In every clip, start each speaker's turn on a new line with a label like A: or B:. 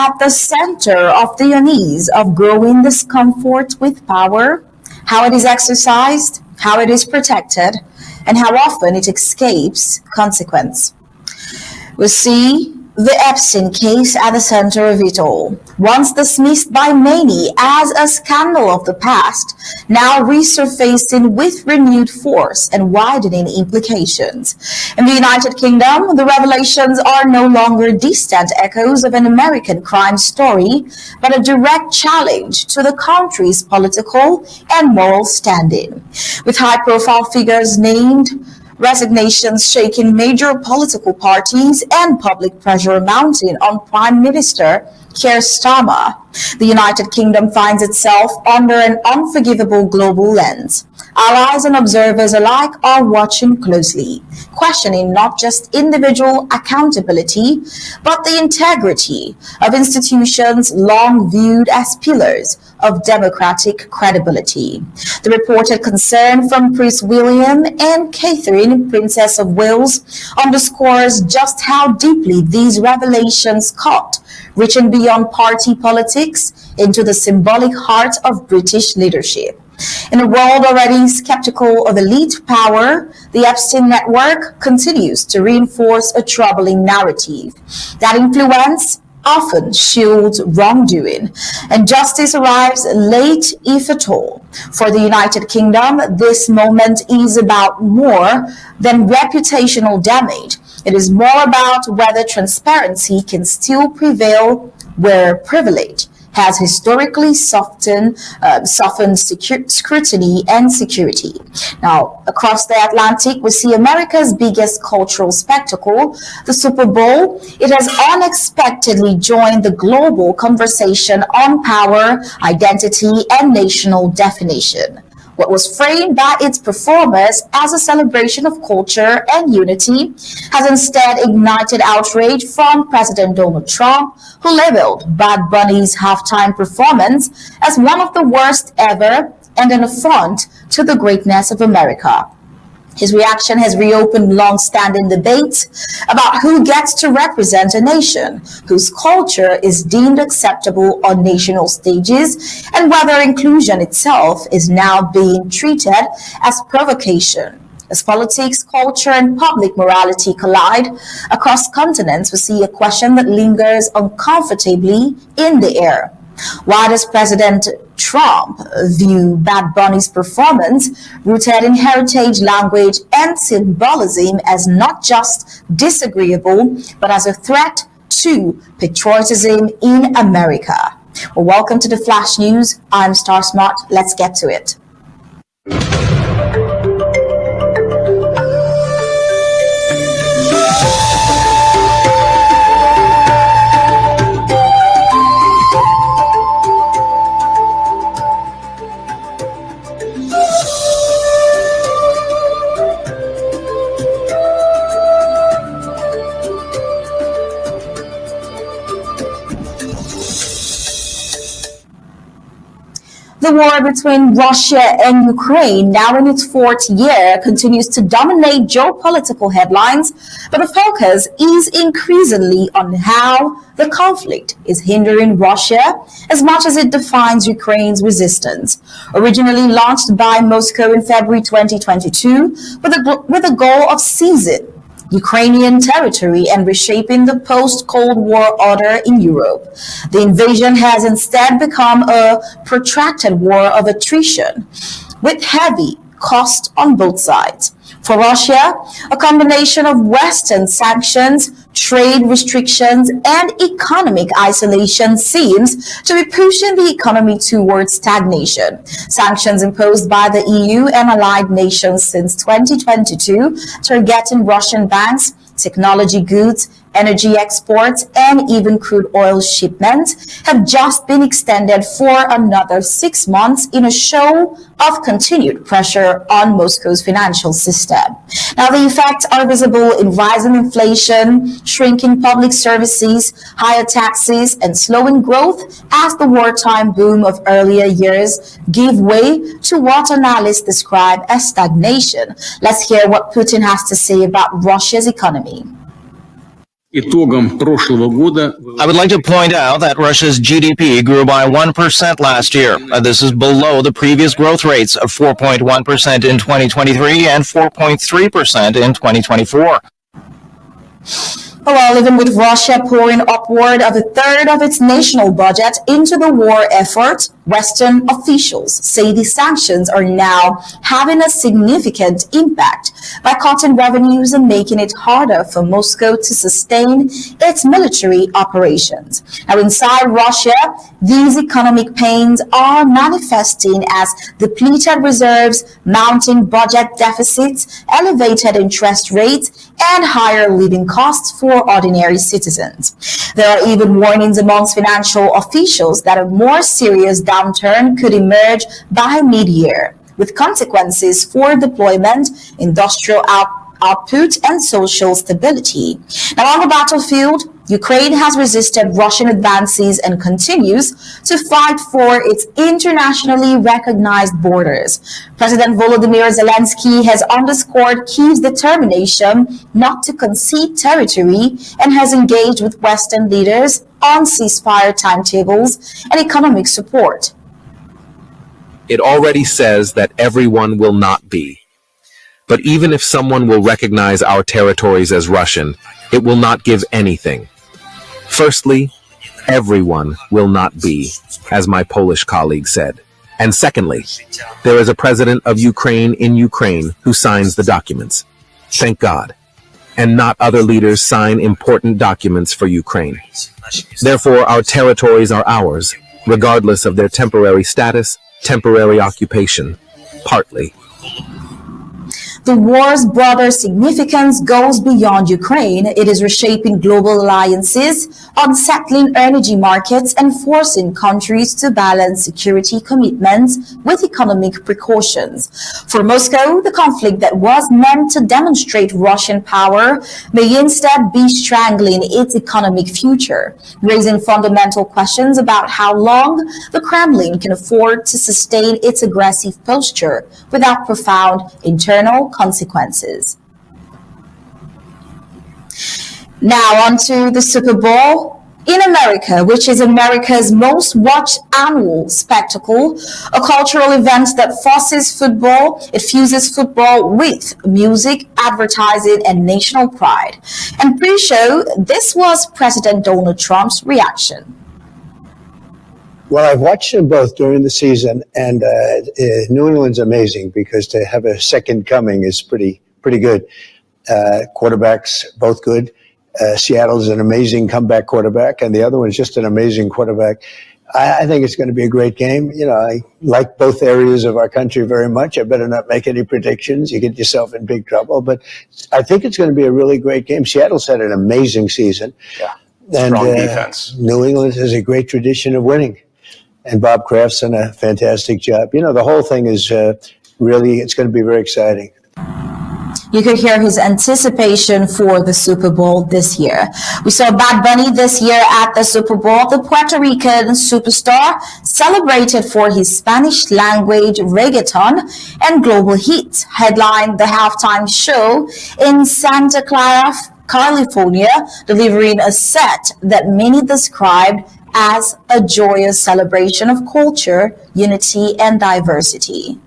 A: at the center of the unease of growing discomfort with power, how it is exercised, how it is protected, and how often it escapes consequence. We see the Epstein case at the center of it all. Once dismissed by many as a scandal of the past, now resurfacing with renewed force and widening implications. In the United Kingdom, the revelations are no longer distant echoes of an American crime story, but a direct challenge to the country's political and moral standing. With high-profile figures named, resignations shaking major political parties, and public pressure mounting on Prime Minister Keir Starmer, the United Kingdom finds itself under an unforgivable global lens. Allies and observers alike are watching closely, questioning not just individual accountability, but the integrity of institutions long viewed as pillars of democratic credibility. The reported concern from Prince William and Catherine, Princess of Wales, underscores just how deeply these revelations cut, reaching beyond party politics into the symbolic heart of British leadership. In a world already skeptical of elite power, the Epstein network continues to reinforce a troubling narrative that influence often shields wrongdoing, and justice arrives late, if at all. For the United Kingdom, this moment is about more than reputational damage. It is more about whether transparency can still prevail where privilege has historically softened scrutiny and security. Now, across the Atlantic, we see America's biggest cultural spectacle, the Super Bowl. It has unexpectedly joined the global conversation on power, identity, and national definition. What was framed by its performers as a celebration of culture and unity has instead ignited outrage from President Donald Trump, who labeled Bad Bunny's halftime performance as one of the worst ever and an affront to the greatness of America. His reaction has reopened long-standing debates about who gets to represent a nation, whose culture is deemed acceptable on national stages, and whether inclusion itself is now being treated as provocation. As politics, culture, and public morality collide across continents, we see a question that lingers uncomfortably in the air. Why does President Trump view Bad Bunny's performance, rooted in heritage, language, and symbolism, as not just disagreeable, but as a threat to patriotism in America? Well, welcome to the Flash News. I'm Star Smart. Let's get to it. The war between Russia and Ukraine, now in its fourth year, continues to dominate geopolitical headlines, but the focus is increasingly on how the conflict is hindering Russia as much as it defines Ukraine's resistance. Originally launched by Moscow in February 2022 with the goal of seizing Ukrainian territory and reshaping the post-Cold War order in Europe, the invasion has instead become a protracted war of attrition, with heavy cost on both sides. For Russia, a combination of Western sanctions, trade restrictions, and economic isolation seems to be pushing the economy towards stagnation. Sanctions imposed by the EU and allied nations since 2022, targeting Russian banks, technology goods, energy exports, and even crude oil shipments, have just been extended for another 6 months in a show of continued pressure on Moscow's financial system. Now, the effects are visible in rising inflation, shrinking public services, higher taxes, and slowing growth as the wartime boom of earlier years give way to what analysts describe as stagnation. Let's hear what Putin has to say about Russia's economy.
B: I would like to point out that Russia's GDP grew by 1% last year. This is below the previous growth rates of 4.1% in 2023 and 4.3% in 2024.
A: Well, even with Russia pouring upward of a third of its national budget into the war effort, Western officials say the sanctions are now having a significant impact by cutting revenues and making it harder for Moscow to sustain its military operations. Now, inside Russia, these economic pains are manifesting as depleted reserves, mounting budget deficits, elevated interest rates, and higher living costs for ordinary citizens. There are even warnings amongst financial officials that a more serious downturn could emerge by mid-year, with consequences for deployment, industrial output, and social stability. Now, on the battlefield, Ukraine has resisted Russian advances and continues to fight for its internationally recognized borders. President Volodymyr Zelensky has underscored Kyiv's determination not to concede territory and has engaged with Western leaders on ceasefire timetables and economic support.
C: It already says that everyone will not be. But even if someone will recognize our territories as Russian, it will not give anything. Firstly, everyone will not be, as my Polish colleague said. And secondly, there is a president of Ukraine in Ukraine who signs the documents. Thank God. And not other leaders sign important documents for Ukraine. Therefore, our territories are ours, regardless of their temporary status, temporary occupation, partly.
A: The war's broader significance goes beyond Ukraine. It is reshaping global alliances, unsettling energy markets, and forcing countries to balance security commitments with economic precautions. For Moscow, the conflict that was meant to demonstrate Russian power may instead be strangling its economic future, raising fundamental questions about how long the Kremlin can afford to sustain its aggressive posture without profound internal consequences. Now on to the Super Bowl in America, which is America's most watched annual spectacle, a cultural event that forces football. It fuses football with music, advertising, and national pride. And pre-show, this was President Donald Trump's reaction.
D: Well, I've watched them both during the season, and New England's amazing because to have a second coming is pretty good. Quarterbacks, both good. Seattle's an amazing comeback quarterback, and the other one's just an amazing quarterback. I think it's going to be a great game. You know, I like both areas of our country very much. I better not make any predictions. You get yourself in big trouble. But I think it's going to be a really great game. Seattle's had an amazing season.
E: Yeah,
D: and
E: strong defense.
D: New England has a great tradition of winning. And Bob Kraft's done a fantastic job. You know, the whole thing is really, it's going to be very exciting.
A: You could hear his anticipation for the Super Bowl this year. We saw Bad Bunny this year at the Super Bowl. The Puerto Rican superstar celebrated for his Spanish language reggaeton and global hit, headlined the halftime show in Santa Clara, California, delivering a set that many described as a joyous celebration of culture, unity, and diversity.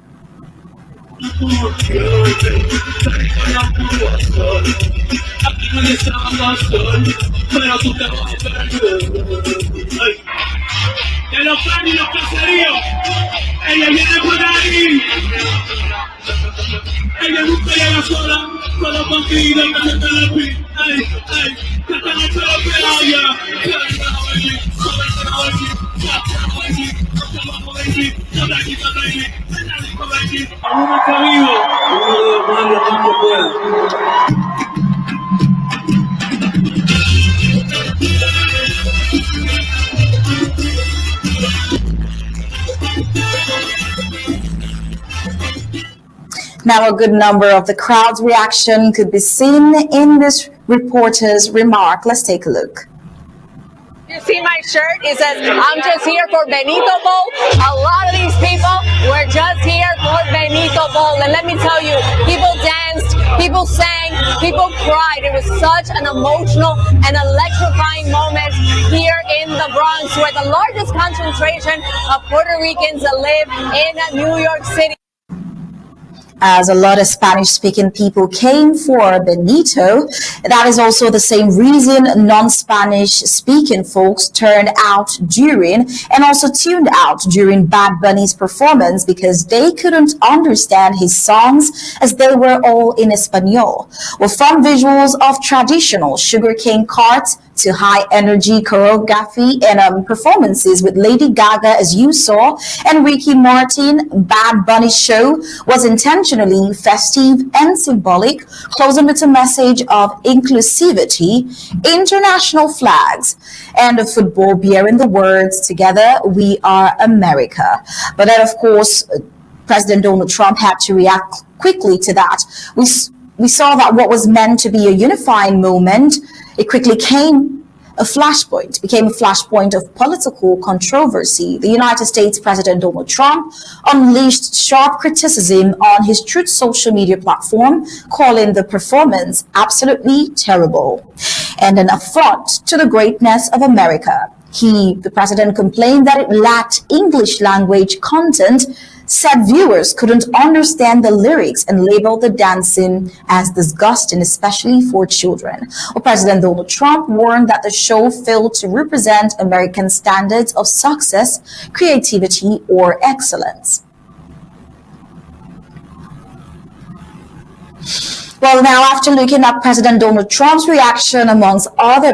A: Now, a good number of the crowd's reaction could be seen in this reporter's remark. Let's take a look.
E: You see my shirt? It says, I'm just here for Benito Bowl. A lot of these people were just here for Benito Bowl. And let me tell you, people danced, people sang, people cried. It was such an emotional and electrifying moment here in the Bronx, where the largest concentration of Puerto Ricans live in New York City.
A: As a lot of Spanish-speaking people came for Benito, that is also the same reason non-Spanish-speaking folks turned out during and also tuned out during Bad Bunny's performance, because they couldn't understand his songs as they were all in Espanol. Well, from visuals of traditional sugarcane carts to high-energy choreography and performances with Lady Gaga, as you saw, and Ricky Martin, Bad Bunny's show was intentionally festive and symbolic, closing with a message of inclusivity, international flags, and a football bearing the words, "Together we are America." But then, of course, President Donald Trump had to react quickly to that. We saw that what was meant to be a unifying moment, it quickly became a flashpoint of political controversy. The United States President Donald Trump unleashed sharp criticism on his Truth social media platform, calling the performance absolutely terrible and an affront to the greatness of America. The president, complained that it lacked English language content, said viewers couldn't understand the lyrics, and labeled the dancing as disgusting, especially for children. Well, President Donald Trump warned that the show failed to represent American standards of success, creativity, or excellence. Well, now, after looking at President Donald Trump's reaction amongst some other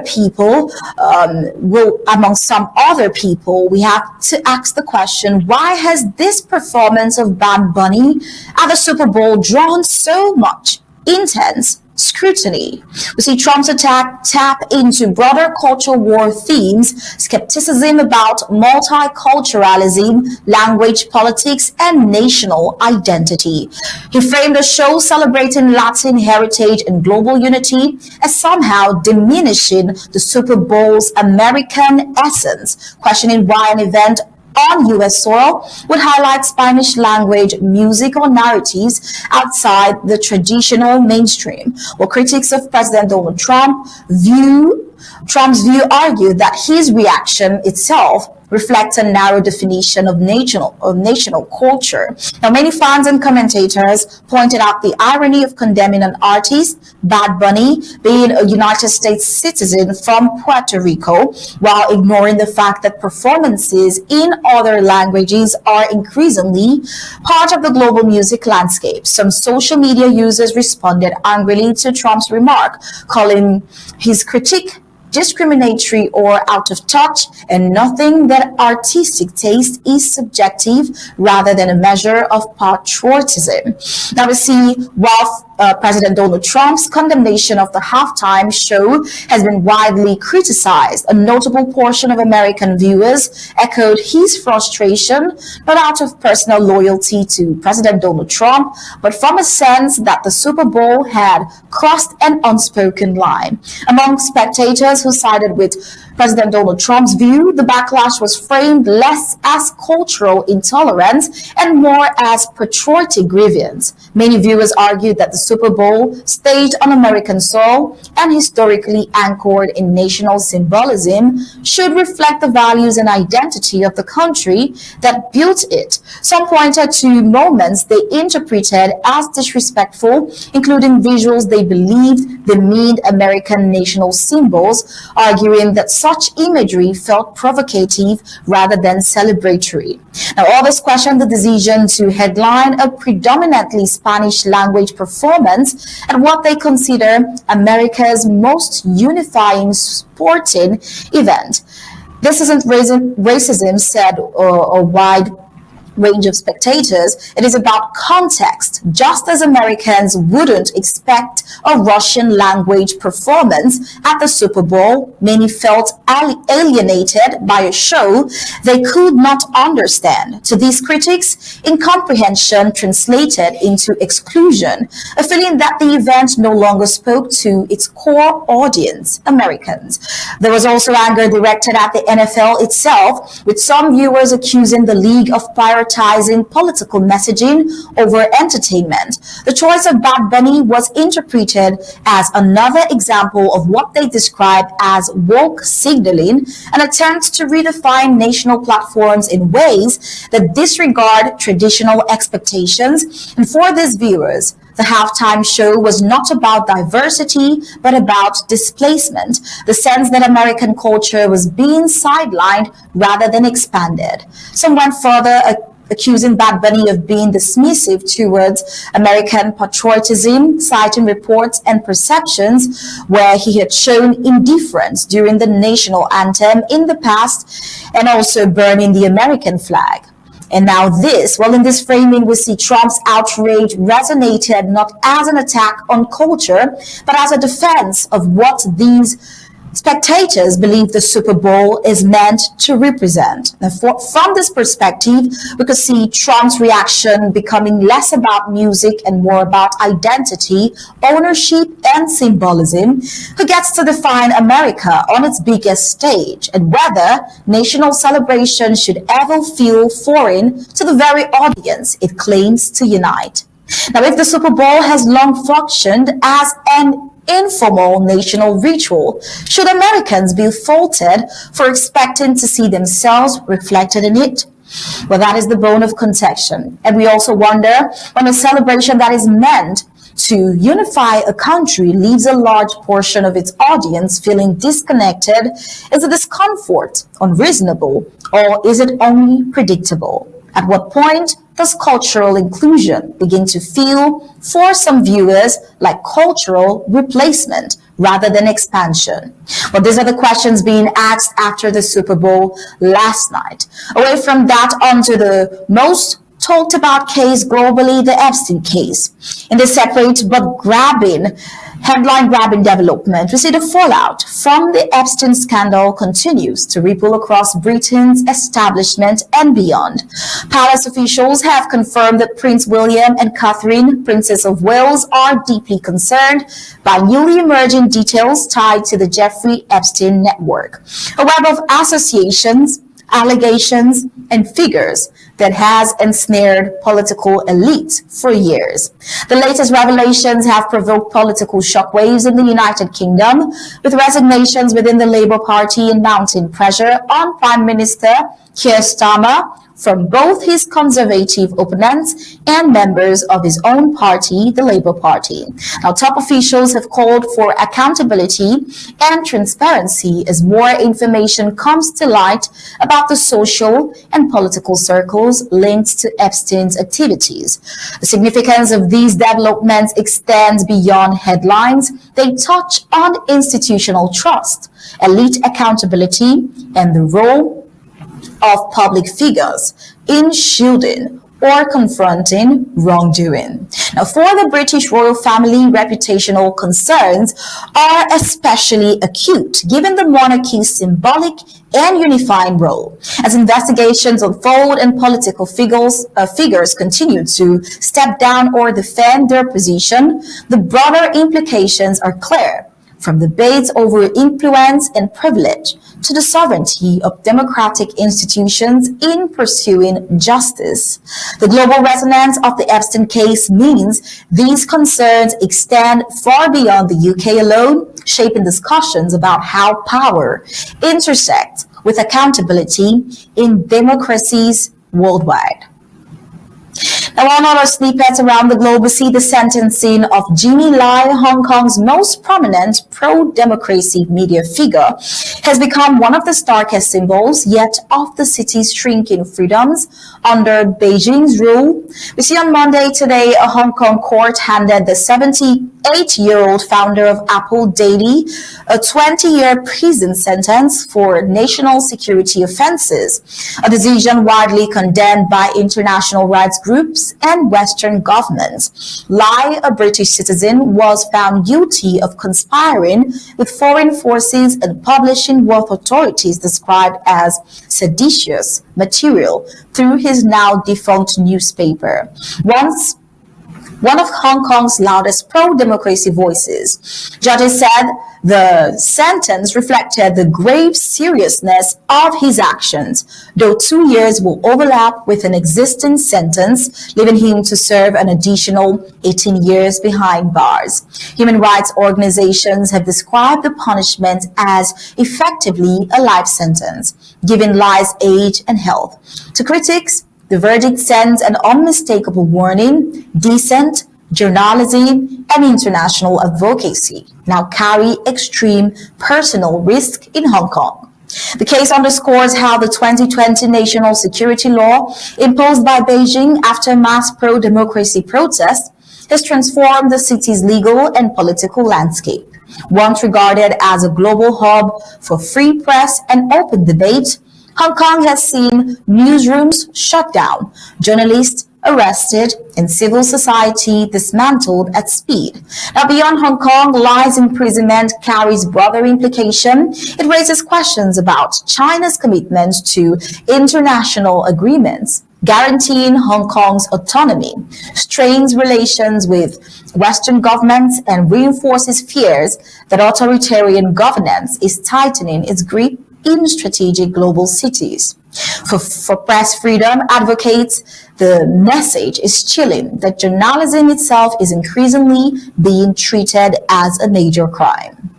A: people, we have to ask the question, why has this performance of Bad Bunny at the Super Bowl drawn so much intense scrutiny? We see Trump's attack tap into broader culture war themes, skepticism about multiculturalism, language politics, and national identity. He framed the show celebrating Latin heritage and global unity as somehow diminishing the Super Bowl's American essence, questioning why an event on U.S. soil would highlight Spanish language music or narratives outside the traditional mainstream. Well, critics of President Donald Trump's view argued that his reaction itself reflects a narrow definition of national culture. Now, many fans and commentators pointed out the irony of condemning an artist, Bad Bunny, being a United States citizen from Puerto Rico, while ignoring the fact that performances in other languages are increasingly part of the global music landscape. Some social media users responded angrily to Trump's remark, calling his critique discriminatory or out of touch, and nothing that artistic taste is subjective rather than a measure of patriotism. Now we see, while President Donald Trump's condemnation of the halftime show has been widely criticized, a notable portion of American viewers echoed his frustration, not out of personal loyalty to President Donald Trump, but from a sense that the Super Bowl had crossed an unspoken line. Among spectators who sided with President Donald Trump's view, the backlash was framed less as cultural intolerance and more as patriotic grievance. Many viewers argued that the Super Bowl, staged on American soil and historically anchored in national symbolism, should reflect the values and identity of the country that built it. Some pointed to moments they interpreted as disrespectful, including visuals they believed demeaned American national symbols, arguing that such imagery felt provocative rather than celebratory. Now, others questioned the decision to headline a predominantly Spanish language performance at what they consider America's most unifying sporting event. This isn't racism, said a wide range of spectators, it is about context. Just as Americans wouldn't expect a Russian language performance at the Super Bowl, many felt alienated by a show they could not understand. To these critics, incomprehension translated into exclusion, a feeling that the event no longer spoke to its core audience, Americans. There was also anger directed at the NFL itself, with some viewers accusing the league of prioritizing political messaging over entertainment. The choice of Bad Bunny was interpreted as another example of what they described as woke signaling, an attempt to redefine national platforms in ways that disregard traditional expectations. And for these viewers, the halftime show was not about diversity, but about displacement, the sense that American culture was being sidelined rather than expanded. Some went further, accusing Bad Bunny of being dismissive towards American patriotism, citing reports and perceptions where he had shown indifference during the national anthem in the past and also burning the American flag. And now in this framing, we see Trump's outrage resonated not as an attack on culture, but as a defense of what these spectators believe the Super Bowl is meant to represent. And from this perspective, we could see Trump's reaction becoming less about music and more about identity, ownership, and symbolism. Who gets to define America on its biggest stage, and whether national celebration should ever feel foreign to the very audience it claims to unite. Now, if the Super Bowl has long functioned as an informal national ritual, should Americans be faulted for expecting to see themselves reflected in it? Well, that is the bone of contention. And we also wonder, when a celebration that is meant to unify a country leaves a large portion of its audience feeling disconnected, is the discomfort unreasonable, or is it only predictable? At what point does cultural inclusion begin to feel, for some viewers, like cultural replacement rather than expansion? Well, these are the questions being asked after the Super Bowl last night. Away from that, onto the most talked about case globally, the Epstein case. In this separate but headline-grabbing development, we see the fallout from the Epstein scandal continues to ripple across Britain's establishment and beyond. Palace officials have confirmed that Prince William and Catherine, Princess of Wales, are deeply concerned by newly emerging details tied to the Jeffrey Epstein network, a web of associations, allegations, and figures that has ensnared political elites for years. The latest revelations have provoked political shockwaves in the United Kingdom, with resignations within the Labour Party and mounting pressure on Prime Minister Keir Starmer from both his conservative opponents and members of his own party, the Labour Party. Now, top officials have called for accountability and transparency as more information comes to light about the social and political circles linked to Epstein's activities. The significance of these developments extends beyond headlines. They touch on institutional trust, elite accountability, and the role of public figures in shielding or confronting wrongdoing. Now, for the British royal family, reputational concerns are especially acute, given the monarchy's symbolic and unifying role. As investigations unfold and political figures continue to step down or defend their position, the broader implications are clear, from debates over influence and privilege to the sovereignty of democratic institutions in pursuing justice. The global resonance of the Epstein case means these concerns extend far beyond the UK alone, shaping discussions about how power intersects with accountability in democracies worldwide. Now, on other snippets around the globe, we see the sentencing of Jimmy Lai, Hong Kong's most prominent pro-democracy media figure, has become one of the starkest symbols yet of the city's shrinking freedoms under Beijing's rule. We see on Monday today, a Hong Kong court handed the 58-year-old founder of Apple Daily a 20-year prison sentence for national security offenses, a decision widely condemned by international rights groups and Western governments. Lai, a British citizen, was found guilty of conspiring with foreign forces and publishing what authorities described as seditious material through his now defunct newspaper. One of Hong Kong's loudest pro-democracy voices. Judges said the sentence reflected the grave seriousness of his actions, though 2 years will overlap with an existing sentence, leaving him to serve an additional 18 years behind bars. Human rights organizations have described the punishment as effectively a life sentence, given Lai's age and health. To critics, the verdict sends an unmistakable warning: decent journalism and international advocacy now carry extreme personal risk in Hong Kong. The case underscores how the 2020 national security law imposed by Beijing after mass pro-democracy protests has transformed the city's legal and political landscape. Once regarded as a global hub for free press and open debate, Hong Kong has seen newsrooms shut down, journalists arrested, and civil society dismantled at speed. Now, beyond Hong Kong, Lai's imprisonment carries broader implication. It raises questions about China's commitment to international agreements guaranteeing Hong Kong's autonomy, strains relations with Western governments, and reinforces fears that authoritarian governance is tightening its grip in strategic global cities. For press freedom advocates, the message is chilling that journalism itself is increasingly being treated as a major crime.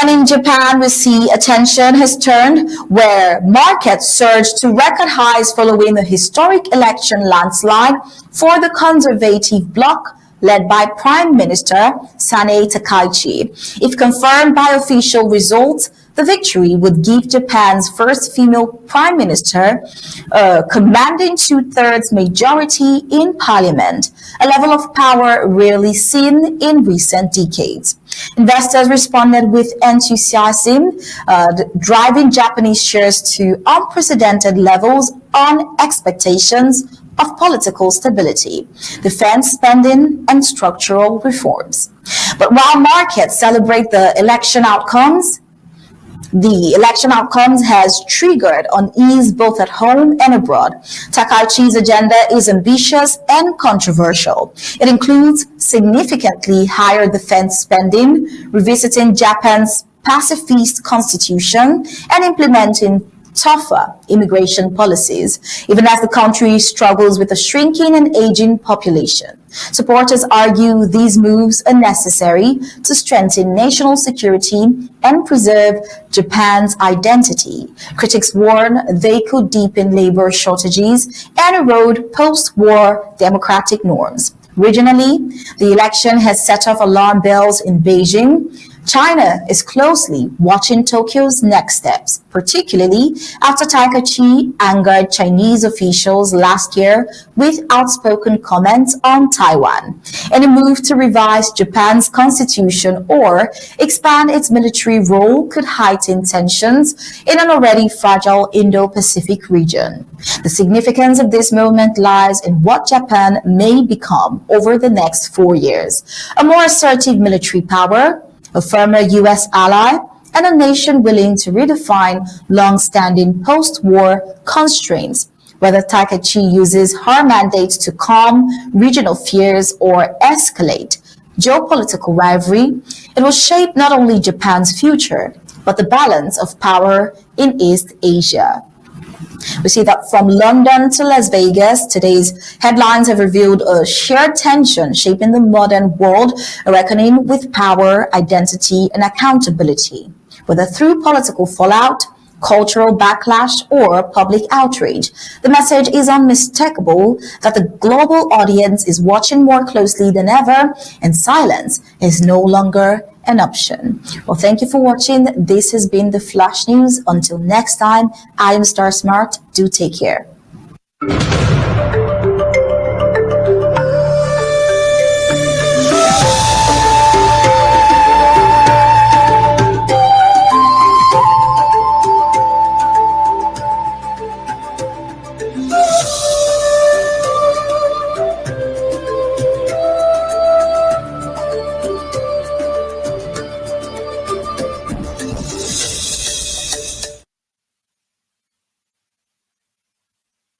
A: And in Japan, we see attention has turned where markets surged to record highs following a historic election landslide for the conservative bloc led by Prime Minister Sanae Takaichi. If confirmed by official results, the victory would give Japan's first female prime minister a commanding two-thirds majority in parliament, a level of power rarely seen in recent decades. Investors responded with enthusiasm, driving Japanese shares to unprecedented levels on expectations of political stability, defense spending, and structural reforms. But while markets celebrate the election outcomes has triggered unease both at home and abroad. Takaichi's agenda is ambitious and controversial. It includes significantly higher defense spending, revisiting Japan's pacifist constitution, and implementing tougher immigration policies, even as the country struggles with a shrinking and aging population. Supporters argue these moves are necessary to strengthen national security and preserve Japan's identity. Critics warn they could deepen labor shortages and erode post-war democratic norms. Regionally, the election has set off alarm bells in Beijing. China is closely watching Tokyo's next steps, particularly after Takaichi angered Chinese officials last year with outspoken comments on Taiwan. Any move to revise Japan's constitution or expand its military role could heighten tensions in an already fragile Indo-Pacific region. The significance of this moment lies in what Japan may become over the next 4 years: a more assertive military power, a firmer U.S. ally, and a nation willing to redefine long-standing post-war constraints. Whether Takaichi uses her mandate to calm regional fears or escalate geopolitical rivalry, it will shape not only Japan's future, but the balance of power in East Asia. We see that from London to Las Vegas, today's headlines have revealed a shared tension shaping the modern world, a reckoning with power, identity, and accountability. Whether through political fallout, cultural backlash, or public outrage, the message is unmistakable that the global audience is watching more closely than ever, and silence is no longer an option. Well, thank you for watching. This has been the Flash News. Until next time, I am Star Smart. Do take care.